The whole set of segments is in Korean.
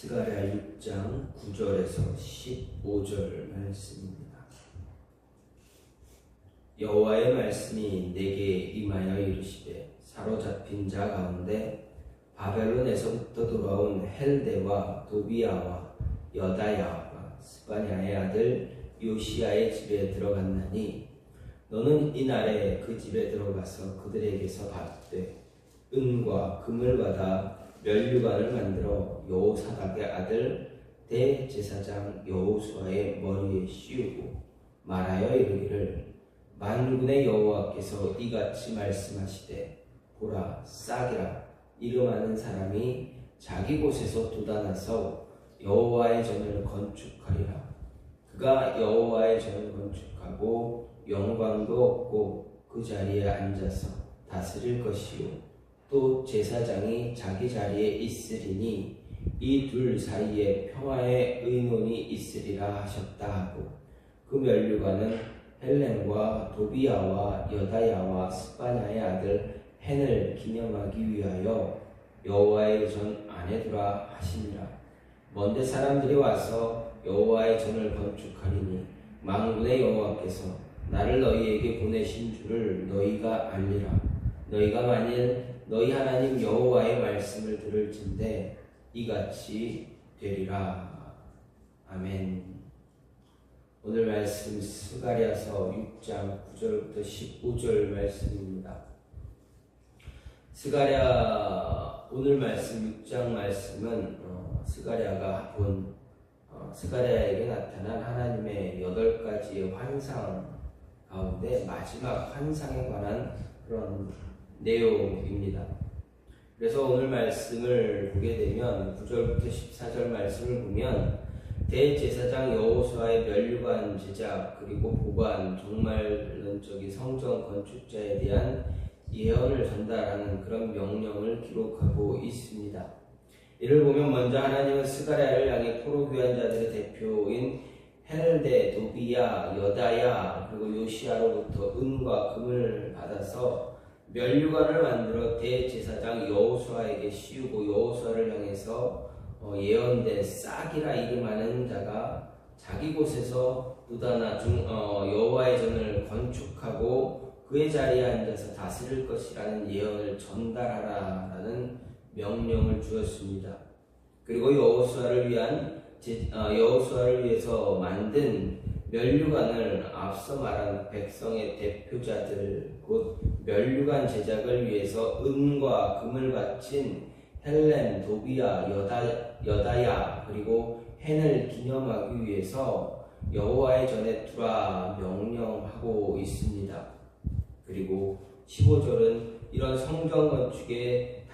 스가랴 6장 9절에서 15절 말씀입니다. 여호와의 말씀이 내게 임하여 이르시되 사로잡힌 자 가운데 바벨론에서부터 돌아온 헬데와 도비야와 여다야와 스바냐의 아들 요시야의 집에 들어갔나니 너는 이날에 그 집에 들어가서 그들에게서 받되 은과 금을 받아 면류관을 만들어 여호사닥의 아들 대제사장 여호수아의 머리에 씌우고 말하여 이르기를 만군의 여호와께서 이같이 말씀하시되 보라 싹이라 이름하는 사람이 자기 곳에서 돋아나서 여호와의 전을 건축하리라. 그가 여호와의 전을 건축하고 영광도 얻고 그 자리에 앉아서 다스릴 것이요 또 제사장이 자기 자리에 있으리니 이 둘 사이에 평화의 의논이 있으리라 하셨다 하고 그 면류관은 헬렘과 도비야와 여다야와 스바냐의 아들 헨을 기념하기 위하여 여호와의 전 안에 두라 하시니라. 먼데 사람들이 와서 여호와의 전을 건축하리니 만군의 여호와께서 나를 너희에게 보내신 줄을 너희가 알리라. 너희가 만일 너희 하나님 여호와의 말씀을 들을진대 이같이 되리라. 아멘. 오늘 말씀 스가랴서 6장 9절부터 15절 말씀입니다. 스가랴 오늘 말씀 6장 말씀은 스가랴가 본 스가랴에게 나타난 하나님의 8가지의 환상 가운데 마지막 환상에 관한 그런 내용입니다. 그래서 오늘 말씀을 보게 되면 9절부터 14절 말씀을 보면 대제사장 여호수아의 면류관 제작 그리고 보관 종말론적인 성전 건축자에 대한 예언을 전달하는 그런 명령을 기록하고 있습니다. 이를 보면 먼저 하나님은 스가랴를 향해 포로 귀환 자들의 대표인 헬데, 도비야, 여다야 그리고 요시야로부터 은과 금을 받아서 면류관을 만들어 대제사장 여호수아에게 씌우고 여호수아를 향해서 예언된 싹이라 이름하는 자가 자기 곳에서 돋아나 여호와의 전을 건축하고 그의 자리에 앉아서 다스릴 것이라는 예언을 전달하라라는 명령을 주었습니다. 그리고 여호수아를 위해서 만든 면류관을 앞서 말한 백성의 대표자들 곧 면류관 제작을 위해서 은과 금을 바친 헬렘, 도비야, 여다야 그리고 헨을 기념하기 위해서 여호와의 전에 두라 명령하고 있습니다. 그리고 15절은 이런 성전 건축에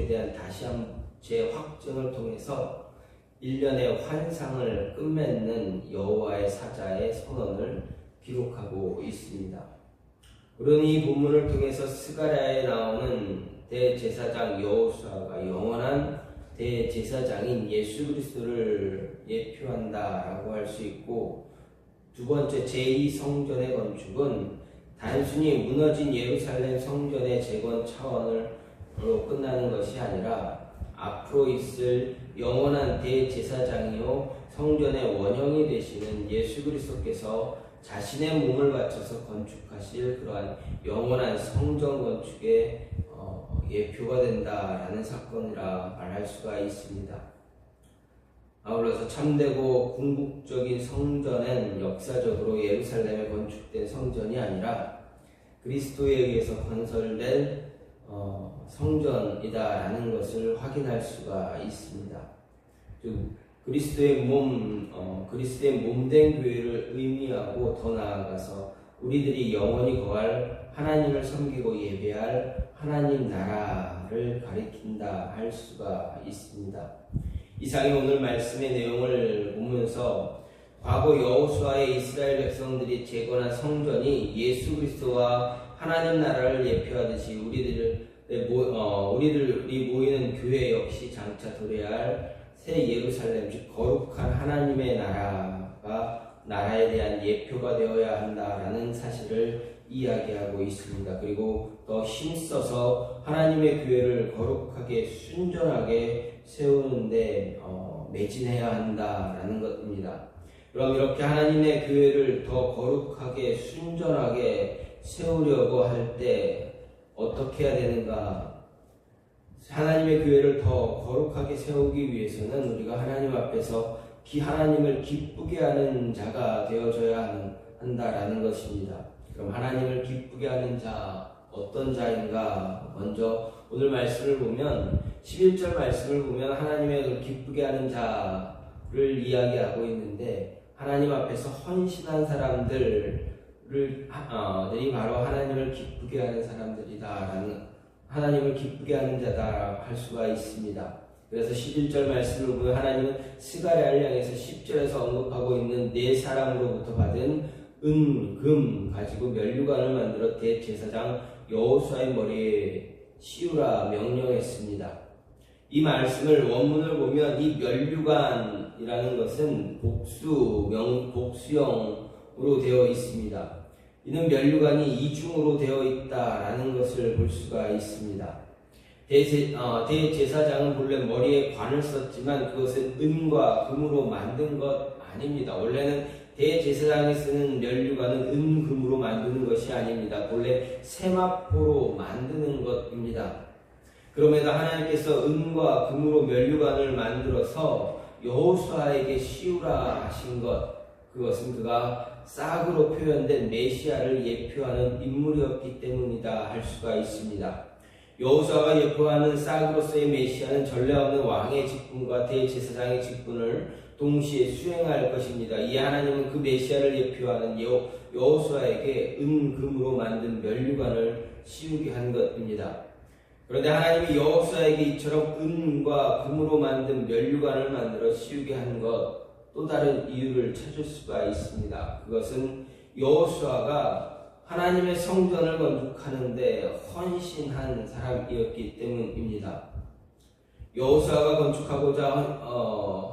대한 다시 한번 재확정을 통해서 1년의 환상을 끝맺는 여호와의 사자의 선언을 기록하고 있습니다. 우리는 이 본문을 통해서 스가랴에 나오는 대제사장 여호수아가 영원한 대제사장인 예수 그리스도를 예표한다라고 할 수 있고, 두 번째 제2성전의 건축은 단순히 무너진 예루살렘 성전의 재건 차원으로 끝나는 것이 아니라 앞으로 있을 영원한 대제사장이요 성전의 원형이 되시는 예수 그리스도께서 자신의 몸을 바쳐서 건축하실 그러한 영원한 성전 건축의 예표가 된다라는 사건이라 말할 수가 있습니다. 아울러서 참되고 궁극적인 성전은 역사적으로 예루살렘에 건축된 성전이 아니라 그리스도에 의해서 건설된 성전이다라는 것을 확인할 수가 있습니다. 즉 그리스도의 몸된 교회를 의미하고 더 나아가서 우리들이 영원히 거할 하나님을 섬기고 예배할 하나님 나라를 가리킨다 할 수가 있습니다. 이상이 오늘 말씀의 내용을 보면서 과거 여호수아의 이스라엘 백성들이 재건한 성전이 예수 그리스도와 하나님 나라를 예표하듯이 우리들이 모이는 교회 역시 장차 도래할 새 예루살렘 즉 거룩한 하나님의 나라에 대한 예표가 되어야 한다라는 사실을 이야기하고 있습니다. 그리고 더 힘써서 하나님의 교회를 거룩하게 순전하게 세우는데 매진해야 한다라는 것입니다. 그럼 이렇게 하나님의 교회를 더 거룩하게 순전하게 세우려고 할 때 어떻게 해야 되는가? 하나님의 교회를 더 거룩하게 세우기 위해서는 우리가 하나님 앞에서 하나님을 기쁘게 하는 자가 되어져야 한다라는 것입니다. 그럼 하나님을 기쁘게 하는 자, 어떤 자인가? 먼저 오늘 말씀을 보면 11절 말씀을 보면 하나님의 기쁘게 하는 자를 이야기하고 있는데 하나님 앞에서 헌신한 사람들이 바로 하나님을 기쁘게 하는 사람들이다라는, 하나님을 기쁘게 하는 자다 할 수가 있습니다. 그래서 11절 말씀을 보면 하나님은 스가랴를 향해서 10절에서 언급하고 있는 네 사람으로부터 받은 은, 금 가지고 면류관을 만들어 대제사장 여호수아의 머리에 씌우라 명령했습니다. 이 말씀을 원문을 보면 이 면류관이라는 것은 복수형으로 되어 있습니다. 이는 면류관이 이중으로 되어 있다라는 것을 볼 수가 있습니다. 대제사장은 본래 머리에 관을 썼지만 그것은 은과 금으로 만든 것 아닙니다. 원래는 대제사장이 쓰는 면류관은 은, 금으로 만드는 것이 아닙니다. 본래 세마포로 만드는 것입니다. 그럼에도 하나님께서 은과 금으로 면류관을 만들어서 여호수아에게 씌우라 하신 것, 그것은 그가 싹으로 표현된 메시아를 예표하는 인물이었기 때문이다 할 수가 있습니다. 여호수아가 예표하는 싹으로서의 메시아는 전례 없는 왕의 직분과 대제사장의 직분을 동시에 수행할 것입니다. 이 하나님은 그 메시아를 예표하는 여호수아에게 은, 금으로 만든 면류관을 씌우게 한 것입니다. 그런데 하나님이 여호수아에게 이처럼 은과 금으로 만든 면류관을 만들어 씌우게 한 것, 또 다른 이유를 찾을 수가 있습니다. 그것은 여호수아가 하나님의 성전을 건축하는데 헌신한 사람이었기 때문입니다. 여호수아가 건축하고자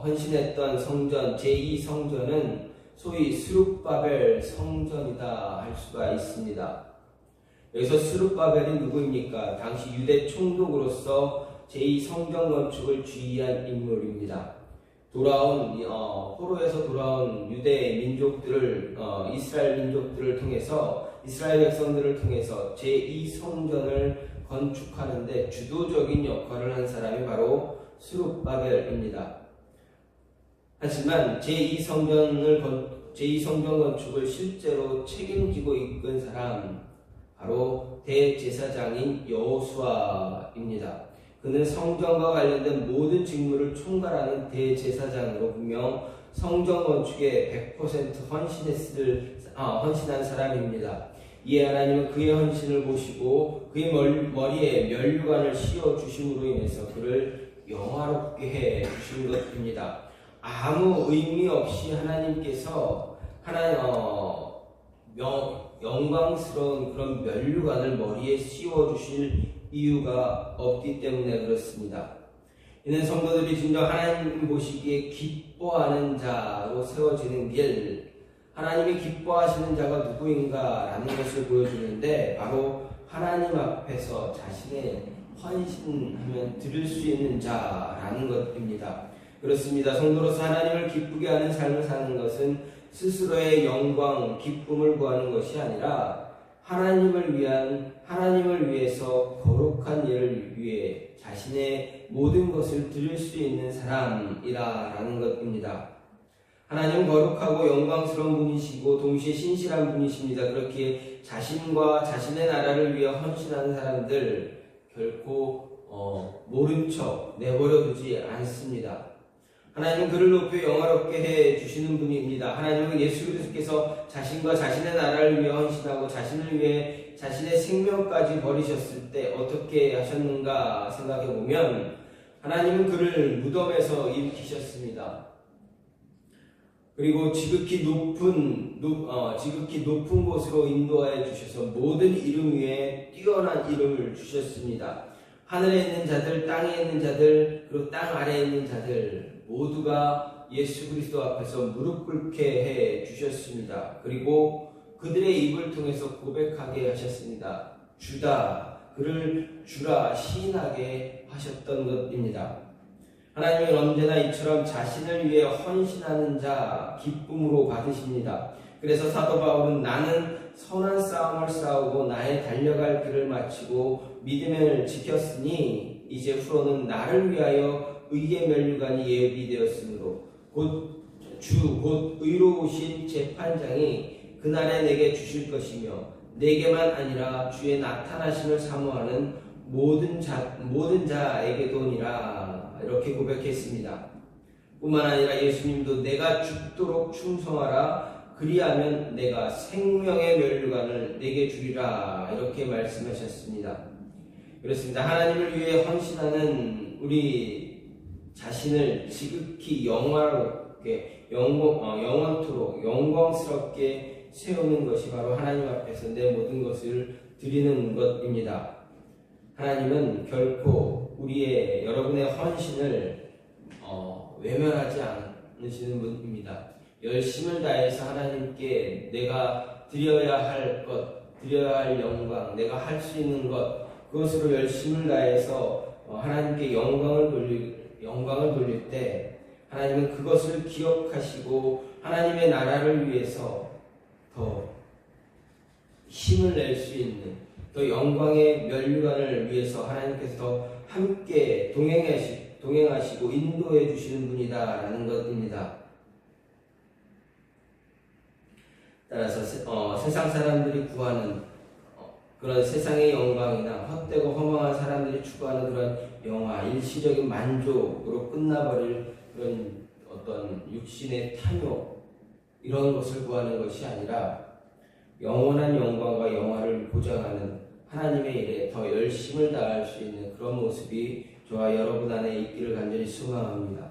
헌신했던 성전, 제2성전은 소위 스룹바벨 성전이다 할 수가 있습니다. 여기서 스룹바벨이 누구입니까? 당시 유대 총독으로서 제2성전 건축을 주의한 인물입니다. 포로에서 돌아온 유대 민족들을, 이스라엘 민족들을 통해서, 이스라엘 백성들을 통해서 제2성전을 건축하는데 주도적인 역할을 한 사람이 바로 스룹바벨입니다. 하지만 제2성전 건축을 실제로 책임지고 이끈 사람, 바로 대제사장인 여호수아입니다. 그는 성전과 관련된 모든 직무를 총괄하는 대제사장으로 분명 성전 건축에 100% 헌신한 사람입니다. 이에 하나님은 그의 헌신을 보시고 그의 머리에 면류관을 씌워 주심으로 인해서 그를 영화롭게 해 주신 것입니다. 아무 의미 없이 하나님께서 영광스러운 그런 면류관을 머리에 씌워 주실 이유가 없기 때문에 그렇습니다. 이는 성도들이 진정 하나님 보시기에 기뻐하는 자로 세워지는 길, 하나님이 기뻐하시는 자가 누구인가 라는 것을 보여주는데 바로 하나님 앞에서 자신의 헌신하면 드릴 수 있는 자라는 것입니다. 그렇습니다. 성도로서 하나님을 기쁘게 하는 삶을 사는 것은 스스로의 영광, 기쁨을 구하는 것이 아니라 하나님을 위해서 거룩한 일을 위해 자신의 모든 것을 드릴 수 있는 사람이라는 것입니다. 하나님은 거룩하고 영광스러운 분이시고 동시에 신실한 분이십니다. 그렇기에 자신과 자신의 나라를 위해 헌신하는 사람들 결코 모른 척 내버려 두지 않습니다. 하나님은 그를 높여 영화롭게 해 주시는 분입니다. 하나님은 예수 그리스도께서 자신과 자신의 나라를 위해 헌신하고 자신을 위해 자신의 생명까지 버리셨을 때 어떻게 하셨는가 생각해 보면 하나님은 그를 무덤에서 일으키셨습니다. 그리고 지극히 높은 곳으로 인도하여 주셔서 모든 이름 위에 뛰어난 이름을 주셨습니다. 하늘에 있는 자들, 땅에 있는 자들, 그리고 땅 아래에 있는 자들 모두가 예수 그리스도 앞에서 무릎 꿇게 해 주셨습니다. 그리고 그들의 입을 통해서 고백하게 하셨습니다. 주다, 그를 주라 시인하게 하셨던 것입니다. 하나님은 언제나 이처럼 자신을 위해 헌신하는 자 기쁨으로 받으십니다. 그래서 사도 바울은 나는 선한 싸움을 싸우고 나의 달려갈 길을 마치고 믿음을 지켰으니 이제 후로는 나를 위하여 의의 면류관이 예비되었으므로 곧 의로우신 재판장이 그날에 내게 주실 것이며 내게만 아니라 주의 나타나심을 사모하는 모든 자에게도니라 이렇게 고백했습니다. 뿐만 아니라 예수님도 내가 죽도록 충성하라 그리하면 내가 생명의 면류관을 내게 주리라 이렇게 말씀하셨습니다. 그렇습니다. 하나님을 위해 헌신하는 우리 자신을 지극히 영화롭게 영원토록 영광스럽게 세우는 것이 바로 하나님 앞에서 내 모든 것을 드리는 것입니다. 하나님은 결코 여러분의 헌신을 외면하지 않으시는 분입니다. 열심을 다해서 하나님께 내가 드려야 할 것, 드려야 할 영광, 내가 할 수 있는 것, 그것으로 열심을 다해서 하나님께 영광을 돌릴 때 하나님은 그것을 기억하시고 하나님의 나라를 위해서 더 힘을 낼 수 있는 더 영광의 면류관을 위해서 하나님께서 더 함께 동행하시고 인도해 주시는 분이다라는 것입니다. 따라서 세상 사람들이 구하는 그런 세상의 영광이나 헛되고 허망한 사람들이 추구하는 그런 영화, 일시적인 만족으로 끝나버릴 그런 어떤 육신의 탐욕 이런 것을 구하는 것이 아니라 영원한 영광과 영화를 보장하는 하나님의 일에 더 열심을 다할 수 있는 그런 모습이 저와 여러분 안에 있기를 간절히 소망합니다.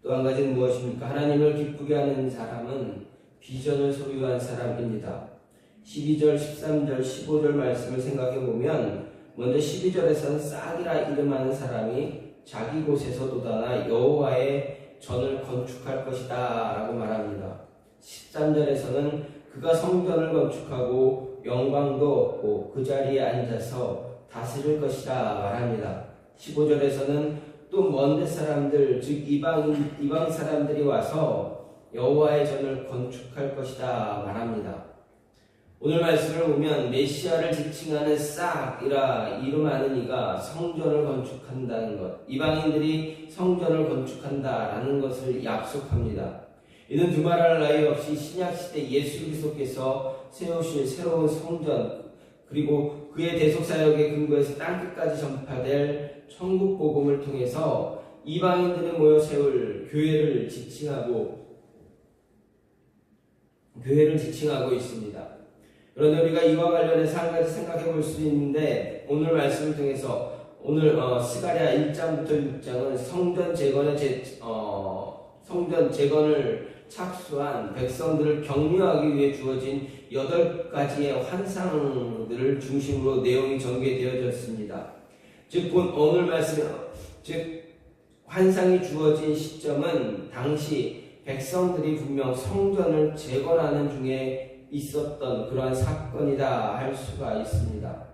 또 한 가지는 무엇입니까? 하나님을 기쁘게 하는 사람은 비전을 소유한 사람입니다. 12절, 13절, 15절 말씀을 생각해 보면 먼저 12절에서는 싹이라 이름하는 사람이 자기 곳에서 돋아나 여호와의 전을 건축할 것이다 라고 말합니다. 13절에서는 그가 성전을 건축하고 영광도 얻고 그 자리에 앉아서 다스릴 것이다 말합니다. 15절에서는 또 먼 데 사람들 즉 이방 사람들이 와서 여호와의 전을 건축할 것이다 말합니다. 오늘 말씀을 보면 메시아를 지칭하는 싹이라 이름하는 이가 성전을 건축한다는 것, 이방인들이 성전을 건축한다라는 것을 약속합니다. 이는 두말할 나위 없이 신약시대 예수 그리스도께서 세우실 새로운 성전 그리고 그의 대속사역의 근거에서 땅끝까지 전파될 천국 복음을 통해서 이방인들이 모여 세울 교회를 지칭하고 있습니다. 그런데 우리가 이와 관련해서 한 가지 생각해 볼 수 있는데 오늘 말씀을 통해서 오늘 스가랴 1장부터 6장은 성전 재건을 착수한 백성들을 격려하기 위해 주어진 8가지의 환상들을 중심으로 내용이 전개되어졌습니다. 즉 오늘 말씀 환상이 주어진 시점은 당시 백성들이 분명 성전을 재건하는 중에 있었던 그러한 사건이다 할 수가 있습니다.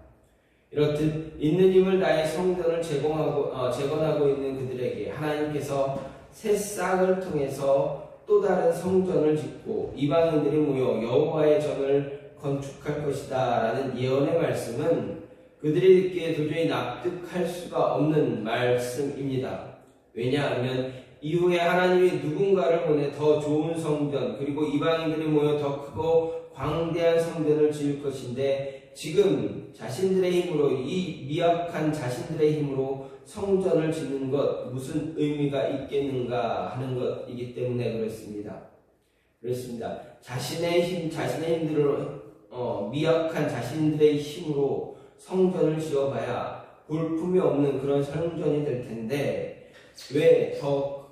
이렇듯 있는 힘을 다해 성전을 재건하고 있는 그들에게 하나님께서 새 싹을 통해서 또 다른 성전을 짓고 이방인들이 모여 여호와의 전을 건축할 것이다 라는 예언의 말씀은 그들이 듣기에 도저히 납득할 수가 없는 말씀입니다. 왜냐하면 이후에 하나님이 누군가를 보내 더 좋은 성전 그리고 이방인들이 모여 더 크고 광대한 성전을 지을 것인데 지금 자신들의 힘으로 이 미약한 자신들의 힘으로 성전을 짓는 것 무슨 의미가 있겠는가 하는 것이기 때문에 그렇습니다. 자신의 힘들로 미약한 자신들의 힘으로 성전을 지어봐야 볼품이 없는 그런 성전이 될 텐데 왜 더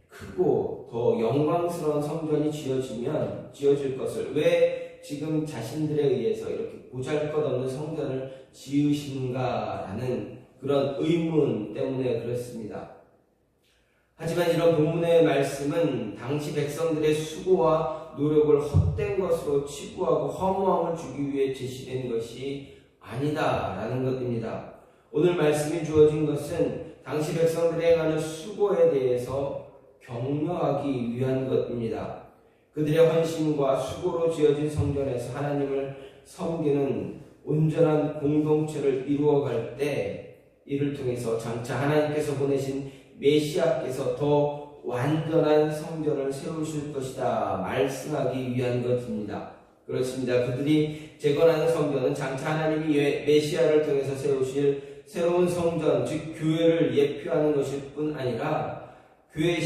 크고 더 영광스러운 성전이 지어질 것을 왜 지금 자신들에 의해서 이렇게 보잘것없는 성전을 지으신가라는 그런 의문 때문에 그렇습니다. 하지만 이런 본문의 말씀은 당시 백성들의 수고와 노력을 헛된 것으로 치부하고 허무함을 주기 위해 제시된 것이 아니다라는 것입니다. 오늘 말씀이 주어진 것은 당시 백성들이 행하는 수고에 대해서 격려하기 위한 것입니다. 그들의 헌신과 수고로 지어진 성전에서 하나님을 섬기는 온전한 공동체를 이루어갈 때 이를 통해서 장차 하나님께서 보내신 메시아께서 더 완전한 성전을 세우실 것이다 말씀하기 위한 것입니다. 그렇습니다. 그들이 재건하는 성전은 장차 하나님이 메시아를 통해서 세우실 새로운 성전, 즉 교회를 예표하는 것일 뿐 아니라 교회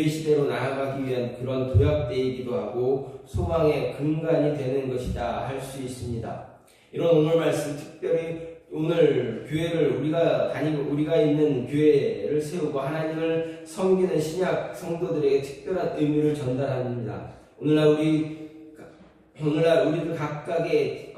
시대로 나아가기 위한 그런 도약대이기도 하고 소망의 근간이 되는 것이다 할 수 있습니다. 이런 오늘 말씀, 특별히 오늘 교회를 우리가 있는 교회를 세우고 하나님을 섬기는 신약 성도들에게 특별한 의미를 전달합니다. 오늘날 우리들 각각의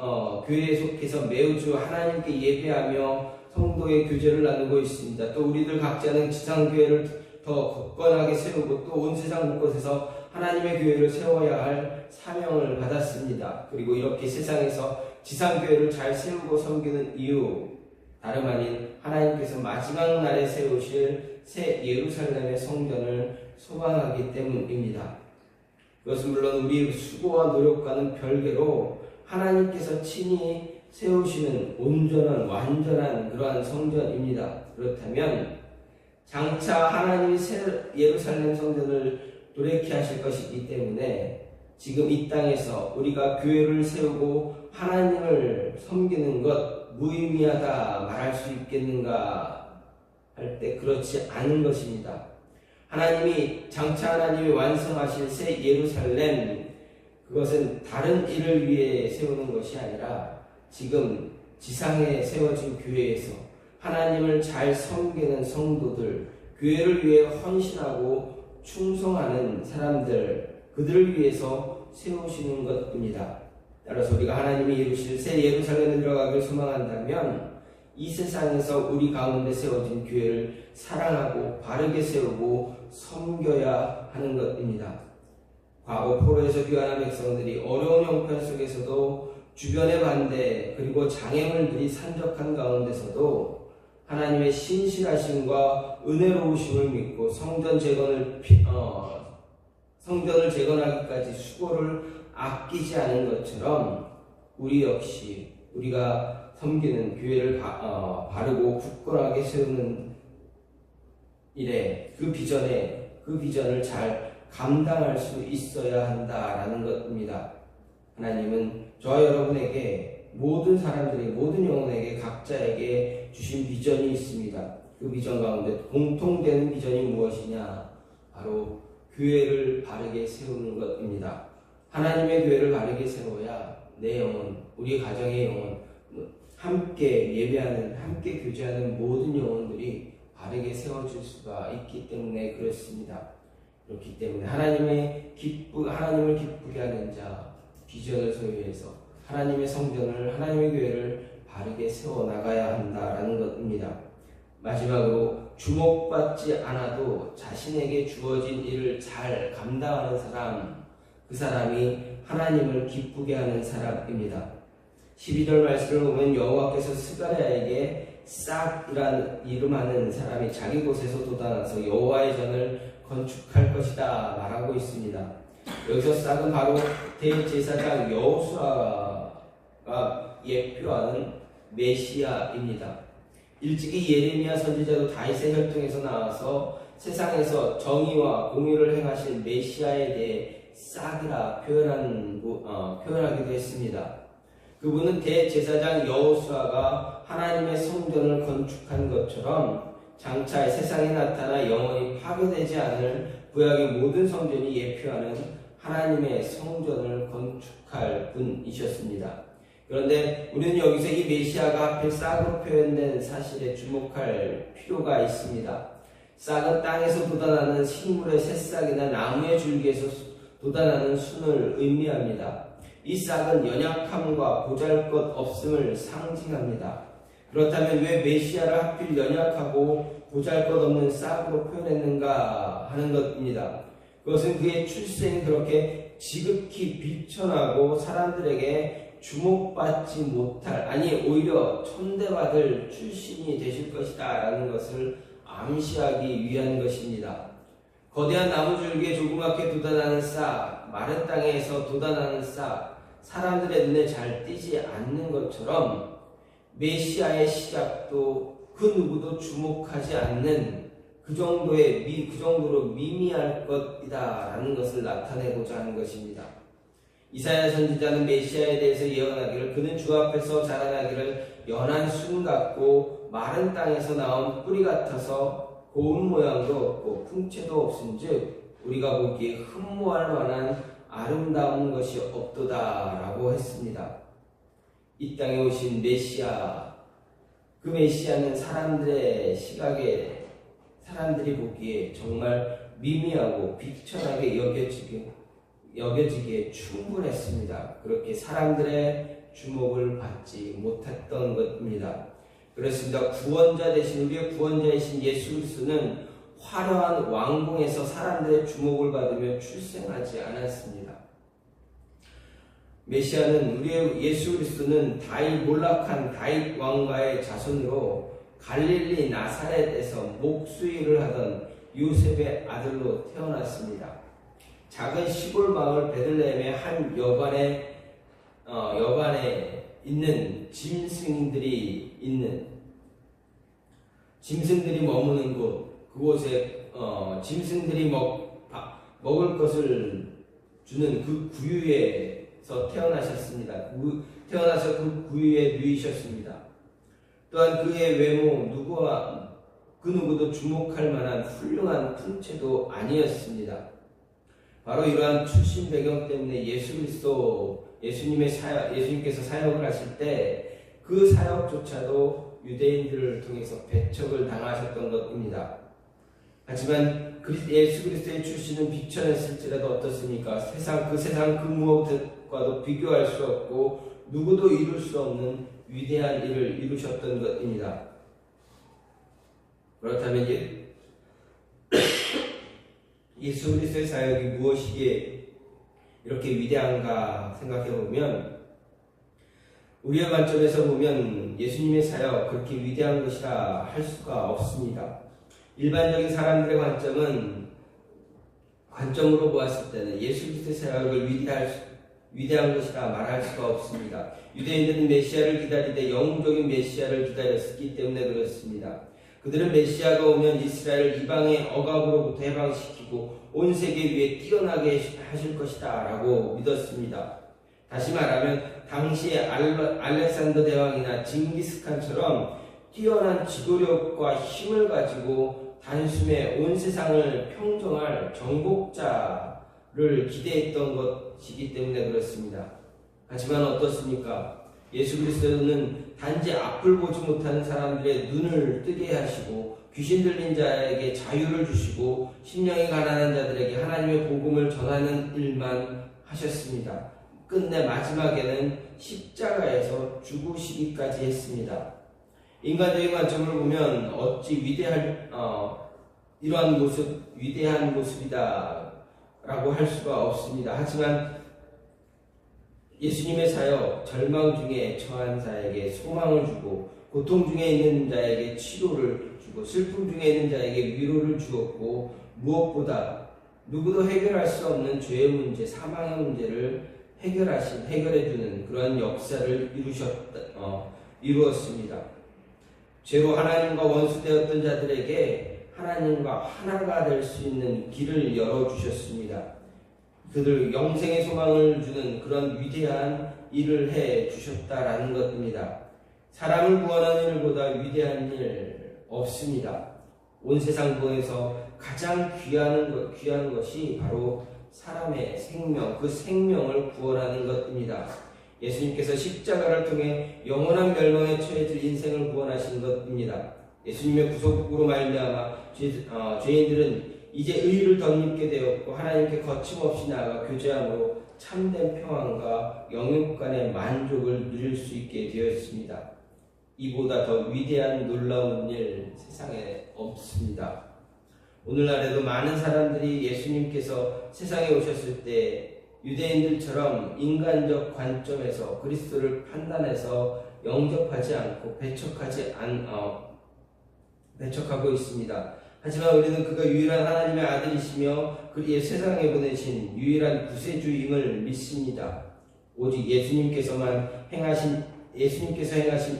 교회에 속해서 매우 주 하나님께 예배하며 성도의 교제를 나누고 있습니다. 또 우리들 각자는 지상교회를 더 굳건하게 세우고 또 온 세상 곳곳에서 하나님의 교회를 세워야 할 사명을 받았습니다. 그리고 이렇게 세상에서 지상교회를 잘 세우고 섬기는 이유, 다름 아닌 하나님께서 마지막 날에 세우실 새 예루살렘의 성전을 소망하기 때문입니다. 그것은 물론 우리의 수고와 노력과는 별개로 하나님께서 친히 세우시는 온전한 완전한 그러한 성전입니다. 그렇다면 장차 하나님이 새 예루살렘 성전을 도래케 하실 것이기 때문에 지금 이 땅에서 우리가 교회를 세우고 하나님을 섬기는 것 무의미하다 말할 수 있겠는가 할 때 그렇지 않은 것입니다. 장차 하나님이 완성하실 새 예루살렘, 그것은 다른 일을 위해 세우는 것이 아니라 지금 지상에 세워진 교회에서 하나님을 잘 섬기는 성도들, 교회를 위해 헌신하고 충성하는 사람들, 그들을 위해서 세우시는 것입니다. 따라서 우리가 하나님이 이루실 새 예루살렘에 들어가길 소망한다면 이 세상에서 우리 가운데 세워진 교회를 사랑하고 바르게 세우고 섬겨야 하는 것입니다. 과거 포로에서 귀환한 백성들이 어려운 형편 속에서도 주변의 반대 그리고 장애물들이 산적한 가운데서도 하나님의 신실하심과 은혜로우심을 믿고 성전을 재건하기까지 수고를 아끼지 않은 것처럼 우리 역시 우리가 섬기는 교회를 바르고 굳건하게 세우는 일에 그 비전을 잘 감당할 수 있어야 한다라는 것입니다. 하나님은 저와 여러분에게 모든 영혼에게 각자에게 주신 비전이 있습니다. 그 비전 가운데 공통되는 비전이 무엇이냐? 바로 교회를 바르게 세우는 것입니다. 하나님의 교회를 바르게 세워야 내 영혼, 우리 가정의 영혼, 함께 예배하는, 함께 교제하는 모든 영혼들이 바르게 세워질 수가 있기 때문에 그렇습니다. 그렇기 때문에 하나님을 기쁘게 하는 자, 비전을 소유해서 하나님의 성전을, 하나님의 교회를 바르게 세워나가야 한다라는 것입니다. 마지막으로 주목받지 않아도 자신에게 주어진 일을 잘 감당하는 사람, 그 사람이 하나님을 기쁘게 하는 사람입니다. 12절 말씀을 보면 여호와께서 스가랴에게 싹이라는 이름하는 사람이 자기 곳에서 돋아나서 여호와의 전을 건축할 것이다 말하고 있습니다. 여기서 싹은 바로 대제사장 여호수아가 예표하는 메시아입니다. 일찍이 예레미야 선지자도 다윗의 혈통에서 나와서 세상에서 정의와 공의를 행하실 메시아에 대해 싹이라 표현하기도 했습니다. 그분은 대제사장 여호수아가 하나님의 성전을 건축한 것처럼 장차 세상에 나타나 영원히 파괴되지 않을 구약의 모든 성전이 예표하는 하나님의 성전을 건축할 분이셨습니다. 그런데 우리는 여기서 이 메시아가 하필 싹으로 표현된 사실에 주목할 필요가 있습니다. 싹은 땅에서 돋아나는 식물의 새싹이나 나무의 줄기에서 돋아나는 순을 의미합니다. 이 싹은 연약함과 보잘것없음을 상징합니다. 그렇다면 왜 메시아를 하필 연약하고 보잘것없는 싹으로 표현했는가 하는 것입니다. 그것은 그의 출생이 그렇게 지극히 비천하고 사람들에게 주목받지 못할, 아니 오히려 천대받을 출신이 되실 것이다 라는 것을 암시하기 위한 것입니다. 거대한 나무줄기에 조그맣게 돋아나는 싹, 마른 땅에서 돋아나는 싹, 사람들의 눈에 잘 띄지 않는 것처럼 메시아의 시작도 그 누구도 주목하지 않는 그 정도로 미미할 것이다라는 것을 나타내고자 하는 것입니다. 이사야 선지자는 메시아에 대해서 예언하기를 그는 주 앞에서 자라나기를 연한 순 같고 마른 땅에서 나온 뿌리 같아서 고운 모양도 없고 풍채도 없은즉 우리가 보기에 흠모할 만한 아름다운 것이 없도다라고 했습니다. 이 땅에 오신 메시아, 그 메시아는 사람들의 시각에, 사람들이 보기에 정말 미미하고 비천하게 여겨지기에 충분했습니다. 그렇게 사람들의 주목을 받지 못했던 것입니다. 그렇습니다. 구원자 대신 우리의 구원자이신 예수 그리스도는 화려한 왕궁에서 사람들의 주목을 받으며 출생하지 않았습니다. 메시아는 우리의 예수 그리스도는 몰락한 다윗 왕가의 자손으로 갈릴리 나사렛에서 목수일을 하던 요셉의 아들로 태어났습니다. 작은 시골 마을 베들레헴의 한 여관에 있는 짐승들이 머무는 그곳에 짐승들이 먹을 것을 주는 그 구유에서 태어나셨습니다. 태어나서 그 구유에 누이셨습니다. 또한 그의 외모 그 누구도 주목할 만한 훌륭한 풍채도 아니었습니다. 바로 이러한 출신 배경 때문에 예수님께서 사역을 하실 때 그 사역조차도 유대인들을 통해서 배척을 당하셨던 것입니다. 하지만 예수 그리스도의 출신은 비천했을지라도 어떻습니까? 세상 그 무엇과도 비교할 수 없고 누구도 이룰 수 없는 위대한 일을 이루셨던 것입니다. 그렇다면 예수 그리스도의 사역이 무엇이기에 이렇게 위대한가 생각해 보면, 우리의 관점에서 보면 예수님의 사역 그렇게 위대한 것이라 할 수가 없습니다. 일반적인 사람들의 관점으로 보았을 때는 예수 그리스도의 사역을 위대한 것이라 말할 수가 없습니다. 유대인들은 메시아를 기다리되 영웅적인 메시아를 기다렸기 때문에 그렇습니다. 그들은 메시아가 오면 이스라엘을 이방의 억압으로부터 해방시키고 온 세계 위에 뛰어나게 하실 것이다 라고 믿었습니다. 다시 말하면 당시의 알렉산더 대왕이나 징기스칸처럼 뛰어난 지도력과 힘을 가지고 단숨에 온 세상을 평정할 정복자를 기대했던 것이기 때문에 그렇습니다. 하지만 어떻습니까? 예수 그리스도는 단지 앞을 보지 못하는 사람들의 눈을 뜨게 하시고 귀신 들린 자에게 자유를 주시고 심령이 가난한 자들에게 하나님의 복음을 전하는 일만 하셨습니다. 끝내 마지막에는 십자가에서 죽으시기까지 했습니다. 인간적인 관점을 보면 어찌 이러한 모습, 위대한 모습이다 라고 할 수가 없습니다. 하지만 예수님의 사역, 절망 중에 처한 자에게 소망을 주고 고통 중에 있는 자에게 치료를 주고 슬픔 중에 있는 자에게 위로를 주었고, 무엇보다 누구도 해결할 수 없는 죄의 문제, 사망의 문제를 해결해주는 그러한 역사를 이루었습니다. 죄로 하나님과 원수되었던 자들에게 하나님과 하나가 될 수 있는 길을 열어주셨습니다. 그들 영생의 소망을 주는 그런 위대한 일을 해주셨다라는 것입니다. 사람을 구원하는 일보다 위대한 일 없습니다. 온 세상 구원에서 가장 귀한 것이 바로 사람의 생명, 그 생명을 구원하는 것입니다. 예수님께서 십자가를 통해 영원한 멸망에 처해질 인생을 구원하신 것입니다. 예수님의 구속으로 말미암아 죄인들은 이제 의를 덧입게 되었고 하나님께 거침없이 나아가 교제함으로 참된 평안과 영육 간의 만족을 누릴 수 있게 되었습니다. 이보다 더 위대한 놀라운 일 세상에 없습니다. 오늘날에도 많은 사람들이 예수님께서 세상에 오셨을 때 유대인들처럼 인간적 관점에서 그리스도를 판단해서 영접하지 않고 배척하고 있습니다. 하지만 우리는 그가 유일한 하나님의 아들이시며 그의 세상에 보내신 유일한 구세주임을 믿습니다. 오직 예수님께서 행하신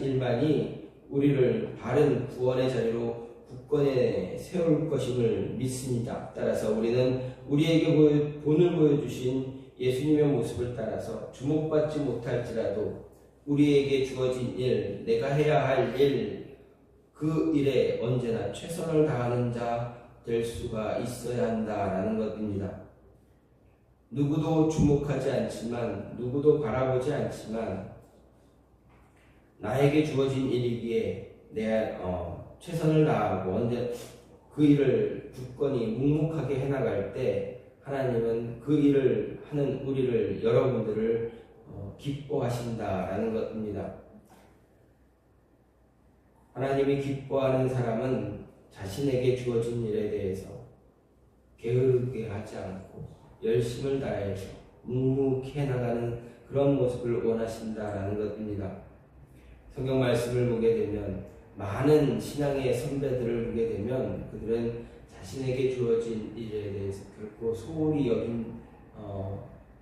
일만이 우리를 바른 구원의 자리로 굳건히 세울 것임을 믿습니다. 따라서 우리는 우리에게 본을 보여주신 예수님의 모습을 따라서 주목받지 못할지라도 우리에게 주어진 일, 내가 해야 할 일, 그 일에 언제나 최선을 다하는 자 될 수가 있어야 한다라는 것입니다. 누구도 주목하지 않지만, 누구도 바라보지 않지만 나에게 주어진 일이기에 최선을 다하고 언제 그 일을 굳건히 묵묵하게 해나갈 때 하나님은 그 일을 하는 우리를, 여러분들을 기뻐하신다라는 것입니다. 하나님이 기뻐하는 사람은 자신에게 주어진 일에 대해서 게으르게 하지 않고 열심을 다해서 묵묵히 해나가는 그런 모습을 원하신다라는 것입니다. 성경 말씀을 보게 되면 많은 신앙의 선배들을 보게 되면 그들은 자신에게 주어진 일에 대해서 결코 소홀히 여긴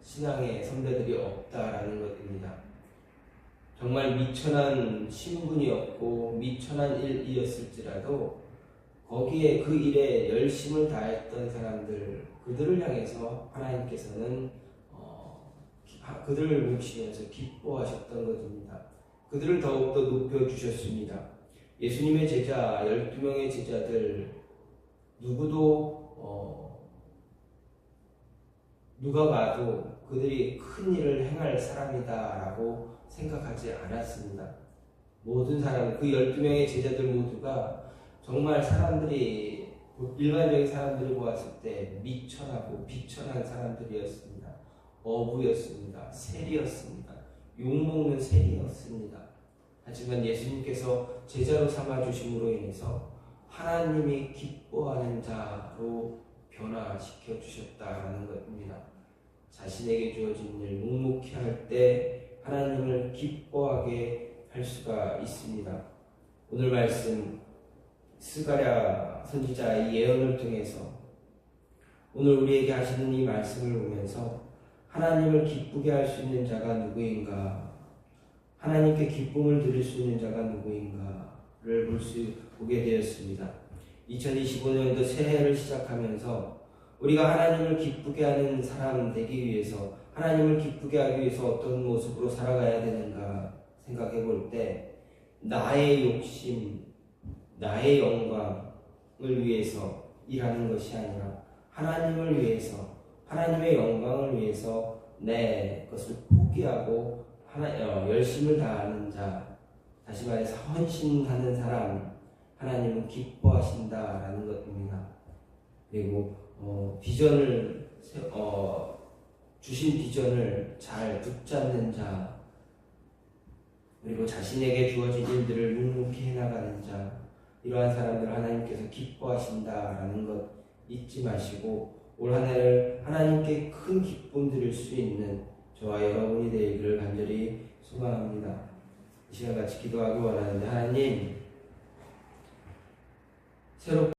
신앙의 선배들이 없다라는 것입니다. 정말 미천한 신분이었고 미천한 일이었을지라도 거기에 그 일에 열심을 다했던 사람들, 그들을 향해서 하나님께서는 그들을 보시면서 기뻐하셨던 것입니다. 그들을 더욱더 높여주셨습니다. 예수님의 제자, 12명의 제자들 누구도 누가 봐도 그들이 큰 일을 행할 사람이다라고 생각하지 않았습니다. 모든 사람, 그 12명의 제자들 모두가 정말 사람들이, 일반적인 사람들이 보았을 때 미천하고 비천한 사람들이었습니다. 어부였습니다. 세리였습니다. 욕먹는 세리였습니다. 하지만 예수님께서 제자로 삼아주심으로 인해서 하나님이 기뻐하는 자로 변화시켜 주셨다라는 것입니다. 자신에게 주어진 일 묵묵히 할 때 하나님을 기뻐하게 할 수가 있습니다. 오늘 말씀 스가랴 선지자의 예언을 통해서 오늘 우리에게 하시는 이 말씀을 보면서 하나님을 기쁘게 할 수 있는 자가 누구인가, 하나님께 기쁨을 드릴 수 있는 자가 누구인가를 보게 되었습니다. 2025년도 새해를 시작하면서 우리가 하나님을 기쁘게 하는 사람 되기 위해서, 하나님을 기쁘게 하기 위해서 어떤 모습으로 살아가야 되는가 생각해 볼 때 나의 욕심, 나의 영광을 위해서 일하는 것이 아니라 하나님을 위해서, 하나님의 영광을 위해서 내 것을 포기하고 열심을 다하는 자, 다시 말해서 헌신하는 사람, 하나님은 기뻐하신다라는 것입니다. 그리고 주신 비전을 잘 붙잡는 자, 그리고 자신에게 주어진 일들을 묵묵히 해나가는 자, 이러한 사람들 하나님께서 기뻐하신다라는 것 잊지 마시고 올 한 해를 하나님께 큰 기쁨 드릴 수 있는 저와 여러분이 되기를 간절히 소망합니다. 이 시간 같이 기도하기 원하는데, 하나님, 새롭게